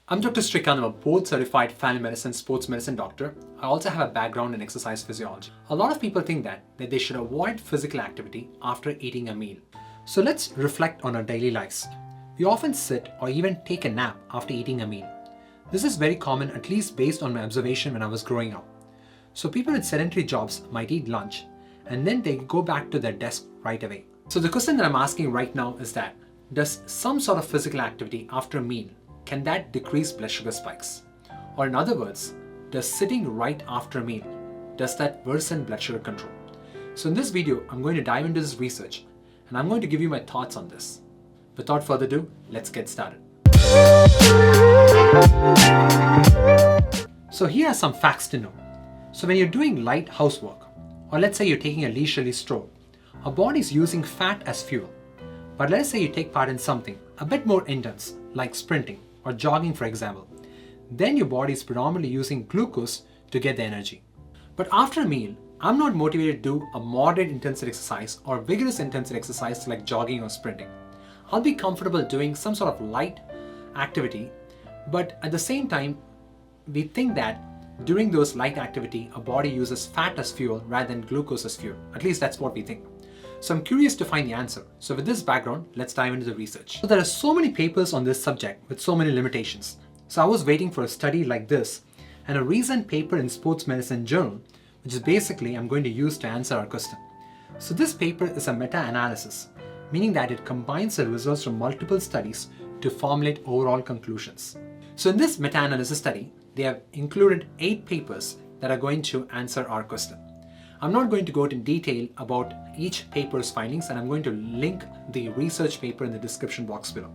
I'm Dr. Srikanth. I'm a board-certified family medicine, sports medicine doctor. I also have a background in exercise physiology. A lot of people think that they should avoid physical activity after eating a meal. So let's reflect on our daily lives. We often sit or even take a nap after eating a meal. This is very common, at least based on my observation when I was growing up. So people with sedentary jobs might eat lunch and then they go back to their desk right away. So the question that I'm asking right now is that, does some sort of physical activity after a meal, can that decrease blood sugar spikes? Or in other words, does sitting right after a meal, does that worsen blood sugar control? So in this video, I'm going to dive into this research and I'm going to give you my thoughts on this. Without further ado, let's get started. So here are some facts to know. So when you're doing light housework, or let's say you're taking a leisurely stroll, our body is using fat as fuel. But let's say you take part in something a bit more intense, like sprinting or jogging for example, then your body is predominantly using glucose to get the energy. But after a meal, I'm not motivated to do a moderate intensity exercise or vigorous intensity exercise like jogging or sprinting. I'll be comfortable doing some sort of light activity, but at the same time, we think that during those light activity, our body uses fat as fuel rather than glucose as fuel. At least that's what we think. So I'm curious to find the answer. So with this background, let's dive into the research. So there are so many papers on this subject with so many limitations. So I was waiting for a study like this and a recent paper in Sports Medicine Journal, which is basically I'm going to use to answer our question. So this paper is a meta-analysis, meaning that it combines the results from multiple studies to formulate overall conclusions. So in this meta-analysis study, they have included 8 papers that are going to answer our question. I'm not going to go into detail about each paper's findings, and I'm going to link the research paper in the description box below.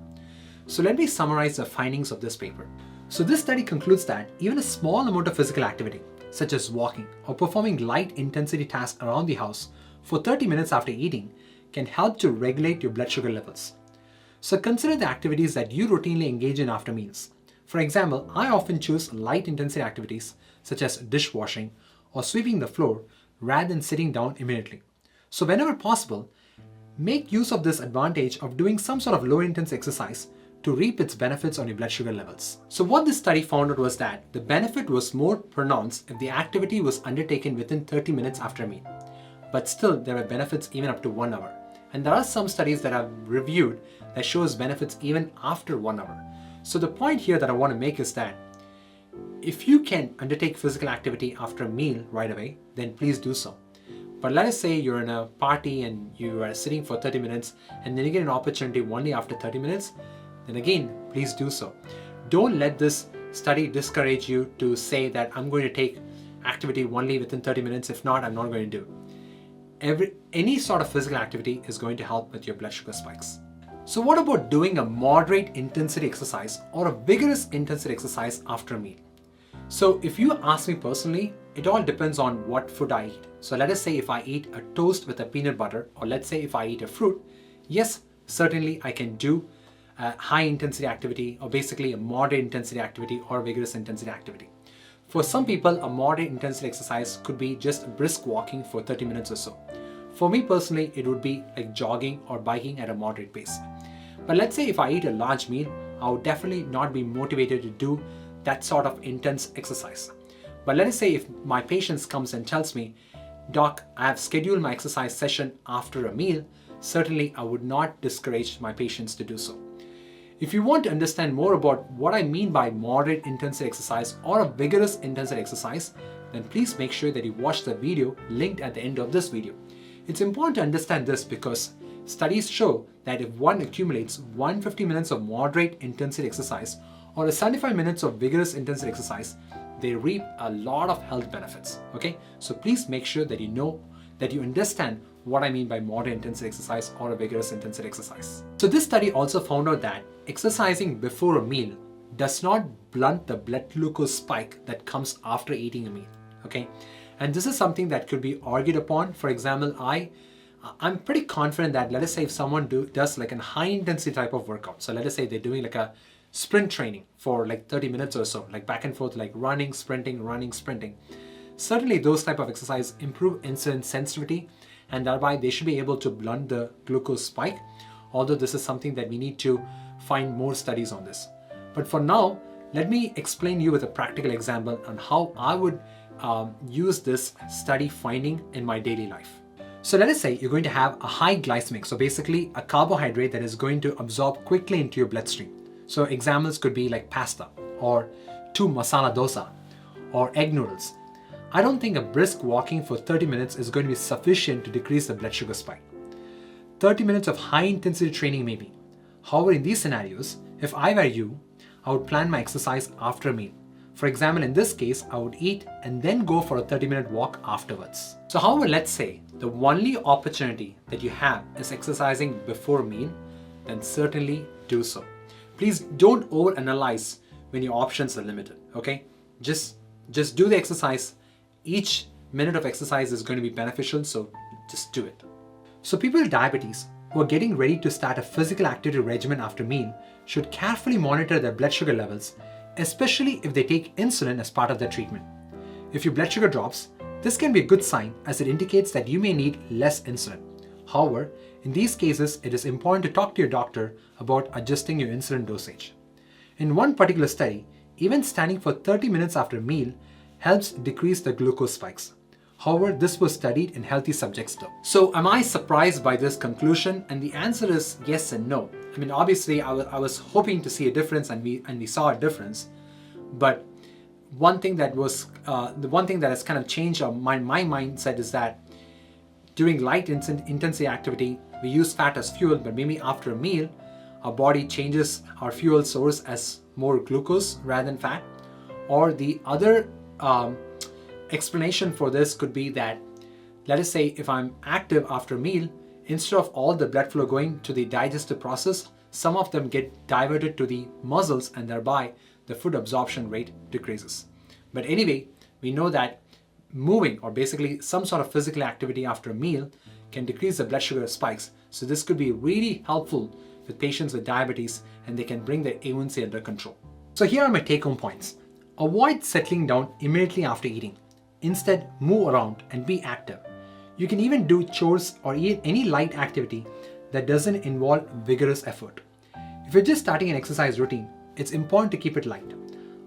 So let me summarize the findings of this paper. So this study concludes that even a small amount of physical activity, such as walking or performing light intensity tasks around the house for 30 minutes after eating, can help to regulate your blood sugar levels. So consider the activities that you routinely engage in after meals. For example, I often choose light intensity activities such as dishwashing or sweeping the floor rather than sitting down immediately. So whenever possible, make use of this advantage of doing some sort of low intense exercise to reap its benefits on your blood sugar levels. So what this study found out was that the benefit was more pronounced if the activity was undertaken within 30 minutes after a meal. But still, there were benefits even up to 1 hour. And there are some studies that I've reviewed that shows benefits even after 1 hour. So the point here that I want to make is that if you can undertake physical activity after a meal right away, then please do so. But let us say you're in a party and you are sitting for 30 minutes and then you get an opportunity only after 30 minutes, then again, please do so. Don't let this study discourage you to say that I'm going to take activity only within 30 minutes. If not, I'm not going to do. Any sort of physical activity is going to help with your blood sugar spikes. So what about doing a moderate intensity exercise or a vigorous intensity exercise after a meal? So if you ask me personally, it all depends on what food I eat. So let us say if I eat a toast with a peanut butter, or let's say if I eat a fruit, yes, certainly I can do a high intensity activity or basically a moderate intensity activity or vigorous intensity activity. For some people, a moderate intensity exercise could be just brisk walking for 30 minutes or so. For me personally, it would be like jogging or biking at a moderate pace. But let's say if I eat a large meal, I would definitely not be motivated to do that sort of intense exercise. But let us say if my patient comes and tells me, Doc, I have scheduled my exercise session after a meal, certainly I would not discourage my patients to do so. If you want to understand more about what I mean by moderate intensity exercise or a vigorous intensity exercise, then please make sure that you watch the video linked at the end of this video. It's important to understand this because studies show that if one accumulates 150 minutes of moderate intensity exercise or 75 minutes of vigorous intensity exercise, they reap a lot of health benefits. Okay, so please make sure that you know, that you understand what I mean by moderate intensity exercise or a vigorous intensity exercise. So this study also found out that exercising before a meal does not blunt the blood glucose spike that comes after eating a meal. Okay, and this is something that could be argued upon. For example, I'm pretty confident that let us say if someone does like a high intensity type of workout, so let us say they're doing like a sprint training for like 30 minutes or so, like back and forth, like running, sprinting. Certainly those type of exercise improve insulin sensitivity and thereby they should be able to blunt the glucose spike. Although this is something that we need to find more studies on this. But for now, Let me explain you with a practical example on how I would use this study finding in my daily life. So let us say you're going to have a high glycemic, so basically a carbohydrate that is going to absorb quickly into your bloodstream. So examples could be like pasta or 2 masala dosa or egg noodles. I don't think a brisk walking for 30 minutes is going to be sufficient to decrease the blood sugar spike. 30 minutes of high intensity training maybe. However, in these scenarios, if I were you, I would plan my exercise after a meal. For example, in this case, I would eat and then go for a 30-minute walk afterwards. So however, let's say the only opportunity that you have is exercising before a meal, then certainly do so. Please don't overanalyze when your options are limited, okay? Just do the exercise. Each minute of exercise is going to be beneficial, so just do it. So people with diabetes who are getting ready to start a physical activity regimen after meal should carefully monitor their blood sugar levels, especially if they take insulin as part of their treatment. If your blood sugar drops, this can be a good sign as it indicates that you may need less insulin. However, in these cases, it is important to talk to your doctor about adjusting your insulin dosage. In one particular study, even standing for 30 minutes after a meal helps decrease the glucose spikes. However, this was studied in healthy subjects though. So am I surprised by this conclusion? And the answer is yes and no. I mean, obviously I was hoping to see a difference and we saw a difference. But one thing that has kind of changed my mindset is that during light intensity activity, we use fat as fuel, but maybe after a meal, our body changes our fuel source as more glucose rather than fat. Or the other explanation for this could be that, let us say if I'm active after a meal, instead of all the blood flow going to the digestive process, some of them get diverted to the muscles and thereby the food absorption rate decreases. But anyway, we know that moving or basically some sort of physical activity after a meal can decrease the blood sugar spikes. So this could be really helpful with patients with diabetes and they can bring their A1C under control. So here are my take-home points. Avoid settling down immediately after eating. Instead, move around and be active. You can even do chores or any light activity that doesn't involve vigorous effort. If you're just starting an exercise routine, it's important to keep it light.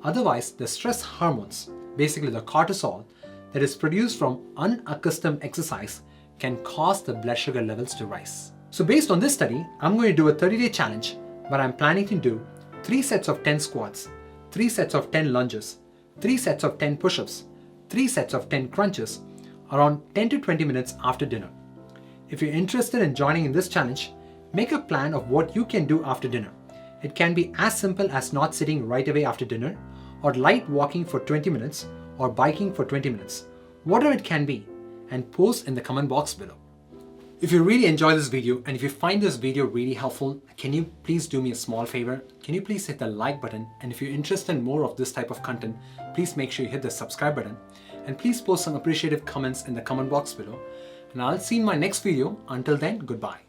Otherwise, the stress hormones, basically the cortisol, that is produced from unaccustomed exercise can cause the blood sugar levels to rise. So based on this study, I'm going to do a 30-day challenge where I'm planning to do 3 sets of 10 squats, 3 sets of 10 lunges, 3 sets of 10 push-ups, 3 sets of 10 crunches around 10 to 20 minutes after dinner. If you're interested in joining in this challenge, make a plan of what you can do after dinner. It can be as simple as not sitting right away after dinner, or light walking for 20 minutes, or biking for 20 minutes. Whatever it can be, and post in the comment box below. If you really enjoy this video and if you find this video really helpful, can you please do me a small favor? Can you please hit the like button? And if you're interested in more of this type of content, please make sure you hit the subscribe button. And please post some appreciative comments in the comment box below. And I'll see you in my next video. Until then, goodbye.